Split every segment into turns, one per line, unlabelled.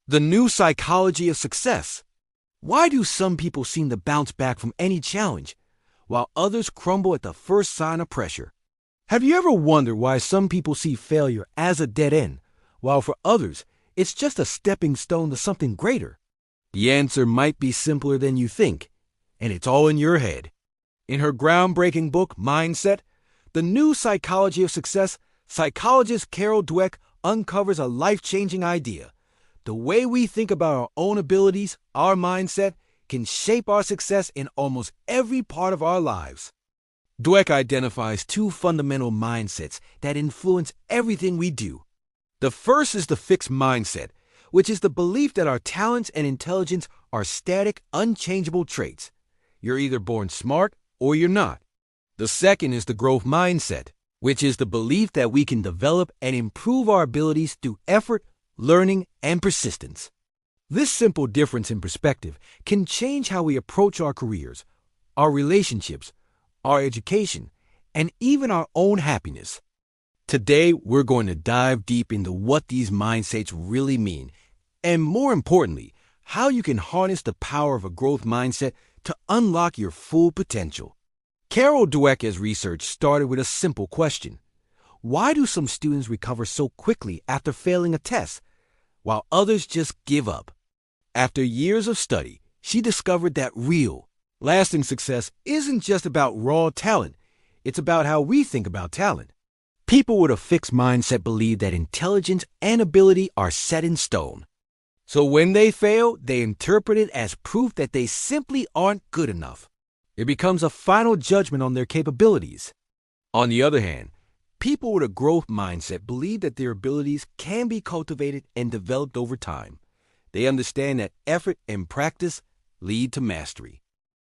The new psychology of success. Why do some people seem to bounce back from any challenge, while others crumble at the first sign of pressure? Have you ever wondered why some people see failure as a dead end, while for others, it's just a stepping stone to something greater? The answer might be simpler than you think, and it's all in your head. In her groundbreaking book, Mindset, The New Psychology of Success, psychologist Carol Dweck uncovers a life-changing idea. The way we think about our own abilities, our mindset, can shape our success in almost every part of our lives. Dweck identifies two fundamental mindsets that influence everything we do. The first is the fixed mindset, which is the belief that our talents and intelligence are static, unchangeable traits. You're either born smart or you're not. The second is the growth mindset, which is the belief that we can develop and improve our abilities through effort, learning, and persistence. This simple difference in perspective can change how we approach our careers, our relationships, our education, and even our own happiness. Today, we're going to dive deep into what these mindsets really mean, and more importantly, how you can harness the power of a growth mindset to unlock your full potential. Carol Dweck's research started with a simple question. Why do some students recover so quickly after failing a test, while others just give up? After years of study, she discovered that real, lasting success isn't just about raw talent, it's about how we think about talent. People with a fixed mindset believe that intelligence and ability are set in stone. So when they fail, they interpret it as proof that they simply aren't good enough. It becomes a final judgment on their capabilities. On the other hand, people with a growth mindset believe that their abilities can be cultivated and developed over time. They understand that effort and practice lead to mastery.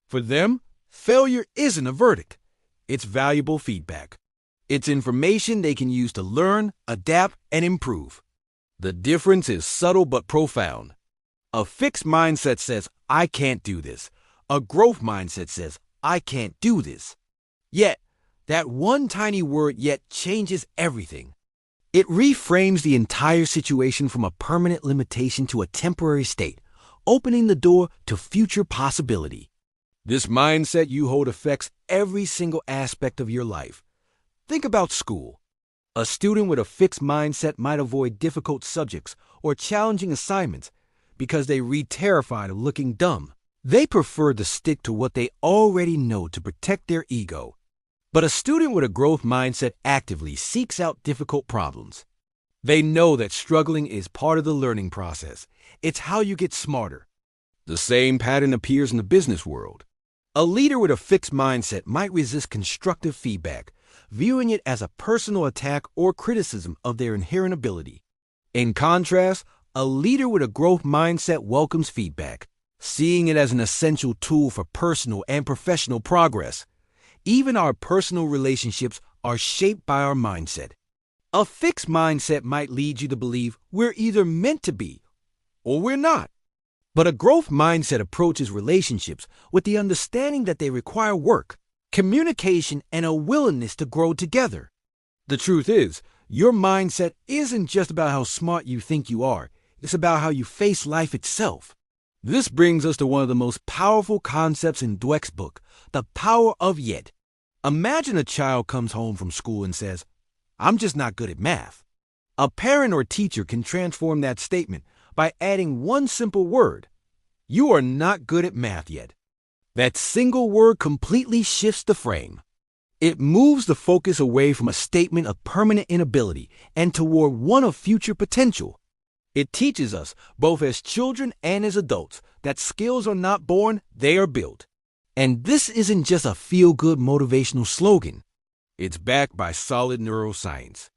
For them, failure isn't a verdict. It's valuable feedback. It's information they can use to learn, adapt, and improve. The difference is subtle but profound. A fixed mindset says, I can't do this. A growth mindset says, I can't do this. Yet, that one tiny word yet changes everything. It reframes the entire situation from a permanent limitation to a temporary state, opening the door to future possibility. This mindset you hold affects every single aspect of your life. Think about school. A student with a fixed mindset might avoid difficult subjects or challenging assignments because they read terrified of looking dumb. They prefer to stick to what they already know to protect their ego. But a student with a growth mindset actively seeks out difficult problems. They know that struggling is part of the learning process. It's how you get smarter. The same pattern appears in the business world. A leader with a fixed mindset might resist constructive feedback, viewing it as a personal attack or criticism of their inherent ability. In contrast, a leader with a growth mindset welcomes feedback, seeing it as an essential tool for personal and professional progress. Even our personal relationships are shaped by our mindset. A fixed mindset might lead you to believe we're either meant to be or we're not. But a growth mindset approaches relationships with the understanding that they require work, communication, and a willingness to grow together. The truth is, your mindset isn't just about how smart you think you are. It's about how you face life itself. This brings us to one of the most powerful concepts in Dweck's book, the power of yet. Imagine a child comes home from school and says, I'm just not good at math. A parent or teacher can transform that statement by adding one simple word. You are not good at math yet. That single word completely shifts the frame. It moves the focus away from a statement of permanent inability and toward one of future potential. It teaches us, both as children and as adults, that skills are not born, they are built. And this isn't just a feel-good motivational slogan. It's backed by solid neuroscience.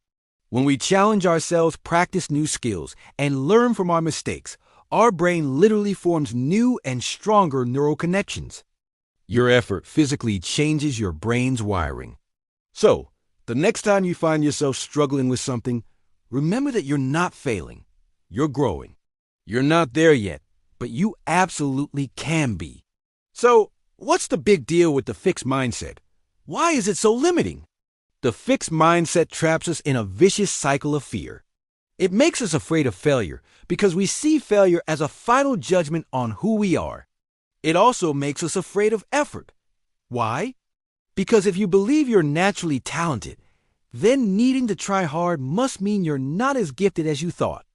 When we challenge ourselves, practice new skills, and learn from our mistakes, our brain literally forms new and stronger neural connections. Your effort physically changes your brain's wiring. So, the next time you find yourself struggling with something, remember that you're not failing. You're growing. You're not there yet, but you absolutely can be. So, what's the big deal with the fixed mindset? Why is it so limiting? The fixed mindset traps us in a vicious cycle of fear. It makes us afraid of failure because we see failure as a final judgment on who we are. It also makes us afraid of effort. Why? Because if you believe you're naturally talented, then needing to try hard must mean you're not as gifted as you thought.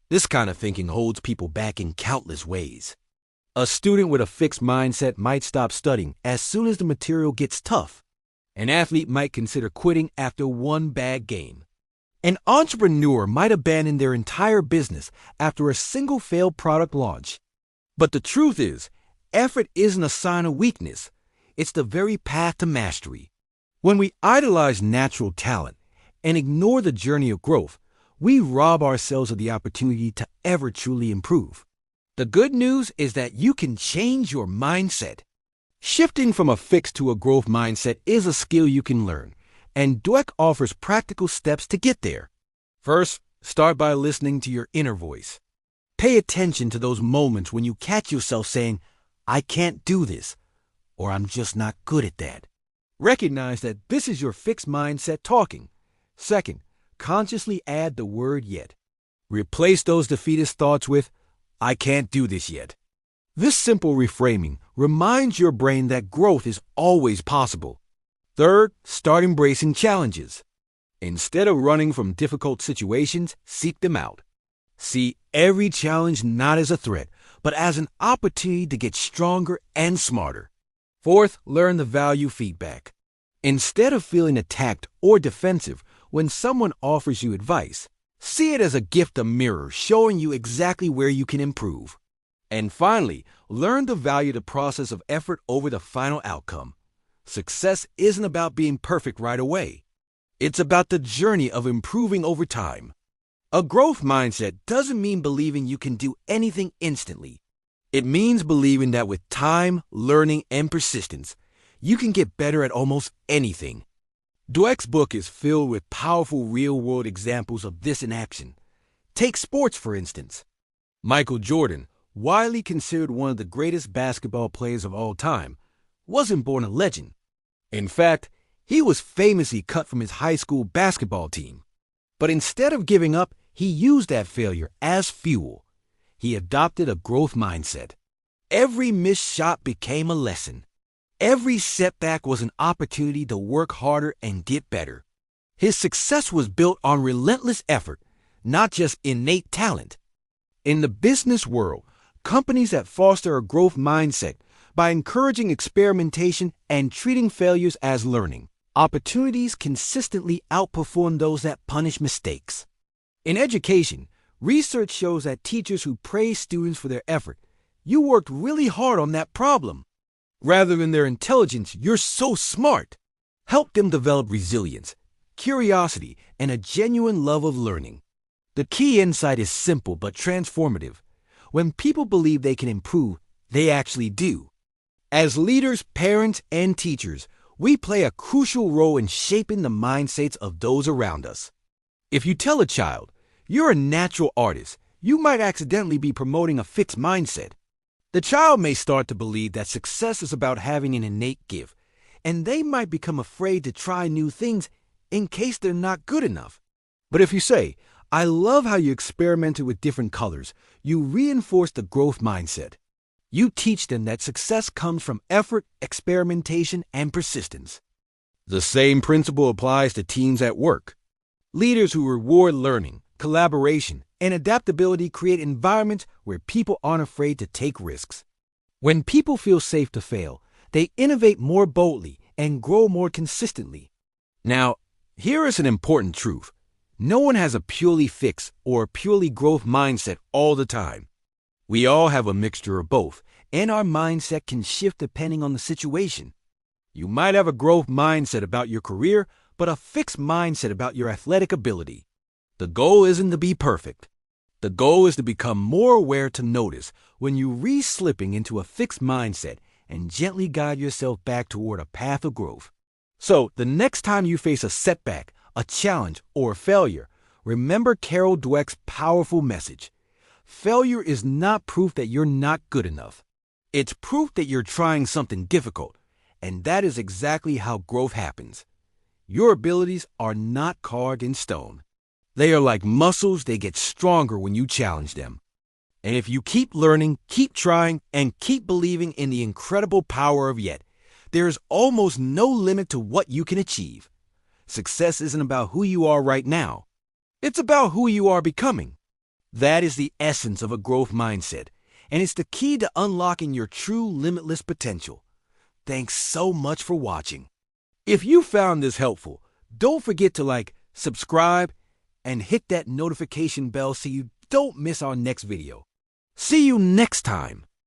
This kind of thinking holds people back in countless ways. A student with a fixed mindset might stop studying as soon as the material gets tough. An athlete might consider quitting after one bad game. An entrepreneur might abandon their entire business after a single failed product launch. But the truth is, effort isn't a sign of weakness. It's the very path to mastery. When we idolize natural talent and ignore the journey of growth, we rob ourselves of the opportunity to ever truly improve. The good news is that you can change your mindset. Shifting from a fixed to a growth mindset is a skill you can learn, and Dweck offers practical steps to get there. First, start by listening to your inner voice. Pay attention to those moments when you catch yourself saying, "I can't do this," or "I'm just not good at that." Recognize that this is your fixed mindset talking. Second, consciously add the word "yet." Replace those defeatist thoughts with, "I can't do this yet." This simple reframing reminds your brain that growth is always possible. Third, start embracing challenges. Instead of running from difficult situations, seek them out. See every challenge not as a threat, but as an opportunity to get stronger and smarter. Fourth, learn to value feedback. Instead of feeling attacked or defensive when someone offers you advice, see it as a gift, a mirror showing you exactly where you can improve. And finally, learn to value the process of effort over the final outcome. Success isn't about being perfect right away. It's about the journey of improving over time. A growth mindset doesn't mean believing you can do anything instantly. It means believing that with time, learning, and persistence, you can get better at almost anything. Dweck's book is filled with powerful real-world examples of this in action. Take sports, for instance. Michael Jordan, widely considered one of the greatest basketball players of all time, wasn't born a legend. In fact, he was famously cut from his high school basketball team. But instead of giving up, he used that failure as fuel. He adopted a growth mindset. Every missed shot became a lesson. Every setback was an opportunity to work harder and get better. His success was built on relentless effort, not just innate talent. In the business world, companies that foster a growth mindset by encouraging experimentation and treating failures as learning opportunities consistently outperform those that punish mistakes. In education, research shows that teachers who praise students for their effort, "You worked really hard on that problem," rather than their intelligence, "You're so smart," help them develop resilience, curiosity, and a genuine love of learning. The key insight is simple but transformative. When people believe they can improve, they actually do. As leaders, parents, and teachers, we play a crucial role in shaping the mindsets of those around us. If you tell a child, "You're a natural artist," you might accidentally be promoting a fixed mindset. The child may start to believe that success is about having an innate gift, and they might become afraid to try new things in case they're not good enough. But if you say, "I love how you experimented with different colors," you reinforce the growth mindset. You teach them that success comes from effort, experimentation, and persistence. The same principle applies to teams at work. Leaders who reward learning, collaboration, and adaptability create environments where people aren't afraid to take risks. When people feel safe to fail, they innovate more boldly and grow more consistently. Now, here is an important truth. No one has a purely fixed or purely growth mindset all the time. We all have a mixture of both, and our mindset can shift depending on the situation. You might have a growth mindset about your career, but a fixed mindset about your athletic ability. The goal isn't to be perfect. The goal is to become more aware to notice when you re-slipping into a fixed mindset and gently guide yourself back toward a path of growth. So, the next time you face a setback, a challenge, or a failure, remember Carol Dweck's powerful message. Failure is not proof that you're not good enough. It's proof that you're trying something difficult, and that is exactly how growth happens. Your abilities are not carved in stone. They are like muscles, they get stronger when you challenge them. And if you keep learning, keep trying, and keep believing in the incredible power of yet, there is almost no limit to what you can achieve. Success isn't about who you are right now. It's about who you are becoming. That is the essence of a growth mindset, and it's the key to unlocking your true limitless potential. Thanks so much for watching. If you found this helpful, don't forget to like, subscribe, and hit that notification bell so you don't miss our next video. See you next time.